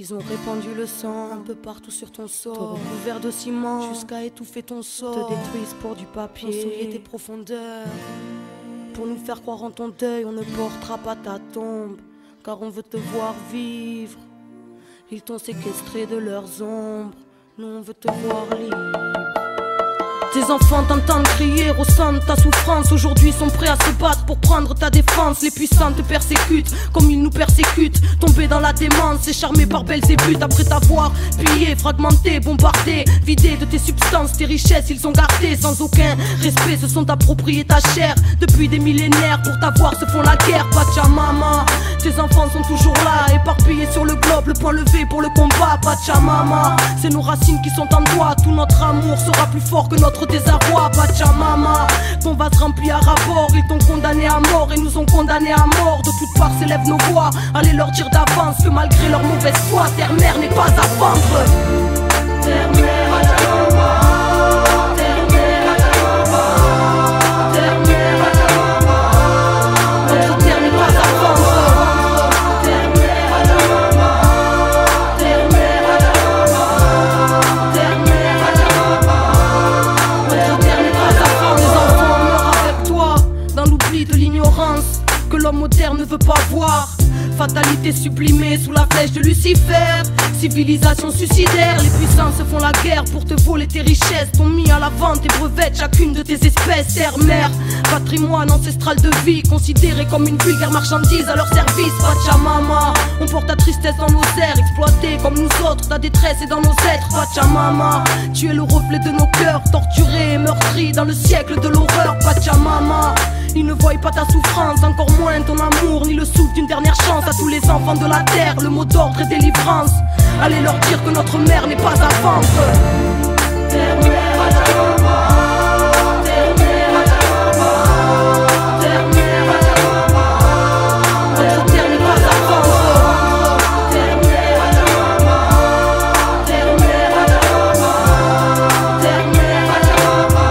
Ils ont répandu le sang un peu partout sur ton sort, te recouvert de ciment jusqu'à étouffer ton sort, te détruisent pour du papier, ont souillé tes profondeurs. Pour nous faire croire en ton deuil, on ne portera pas ta tombe, car on veut te voir vivre. Ils t'ont séquestré de leurs ombres, nous on veut te voir libre. Tes enfants t'entendent crier, ressentent ta souffrance. Aujourd'hui sont prêts à se battre pour prendre ta défense. Les puissants te persécutent comme ils nous persécutent. Tombés dans la démence et charmés par Belzébuth. Après t'avoir pillé, fragmenté, bombardé, vidé de tes substances, tes richesses ils ont gardé sans aucun respect, se sont appropriés ta chair. Depuis des millénaires pour t'avoir se font la guerre. Pachamama, tes enfants sont toujours là, éparpillés sur le globe, le point levé pour le combat. Pachamama, c'est nos racines qui sont en toi. Tout notre amour sera plus fort que notre désarroi. Pachamama, ton vase rempli à rabord. Ils t'ont condamné à mort et nous ont condamnés à mort. De toutes parts s'élèvent nos voix, allez leur dire d'avance que malgré leur mauvaise foi, terre-mère n'est pas à vendre. Terre-mère, Pachamama. Que l'homme moderne ne veut pas voir. Fatalité sublimée sous la flèche de Lucifer. Civilisation suicidaire, les puissants se font la guerre pour te voler tes richesses. T'ont mis à la vente et brevettes chacune de tes espèces. Terre-mère, patrimoine ancestral de vie, considéré comme une vulgaire marchandise à leur service. Pachamama, on porte ta tristesse dans nos airs, exploité comme nous autres, ta détresse est dans nos êtres. Pachamama, tu es le reflet de nos cœurs, torturés et meurtris dans le siècle de l'horreur. Pachamama, ils ne voient pas ta souffrance, encore moins ton amour, ni le souffle d'une dernière chance à tous les enfants de la terre. Le mot d'ordre est délivrance. Allez leur dire que notre mère n'est pas à vendre. Terre-mère, Pachamama. Terre-mère, Pachamama. Terre-mère, Pachamama. Notre terre n'est pas à vendre. Terre-mère, Pachamama. Terre-mère, Pachamama. Terre-mère, Pachamama.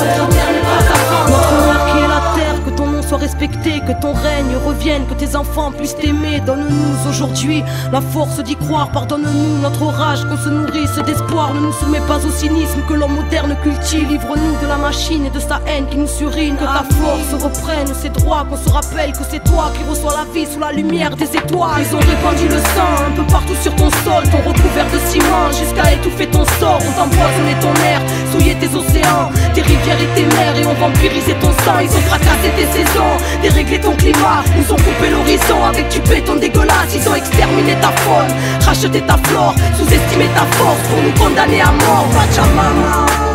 Notre terre n'est pas à vendre. Notre mère qui est la terre, que ton nom soit respecté, que ton règne revienne, que tes enfants puissent t'aimer. Donne-nous aujourd'hui la force d'y croire, pardonne-nous notre rage, qu'on se nourrisse d'espoir. Ne nous soumets pas au cynisme que l'homme moderne cultive. Livre-nous de la machine et de sa haine qui nous surine. Que ta force reprenne ses droits, qu'on se rappelle que c'est toi qui reçois la vie sous la lumière des étoiles. Ils ont répandu le sang un peu partout sur ton sol, t'ont recouvert de ciment jusqu'à étouffer ton sort. On t'empoisonné ton air, souillé tes océans, tes rivières et tes mers, et ont vampirisé ton sang. Ils ont fracassé tes saisons, déréglé ton climat, nous ont coupé l'horizon avec du béton dégueulasse. Ils ont exterminé ta faune, racheté ta flore, sous-estimé ta force pour nous condamner à mort. Pachamama.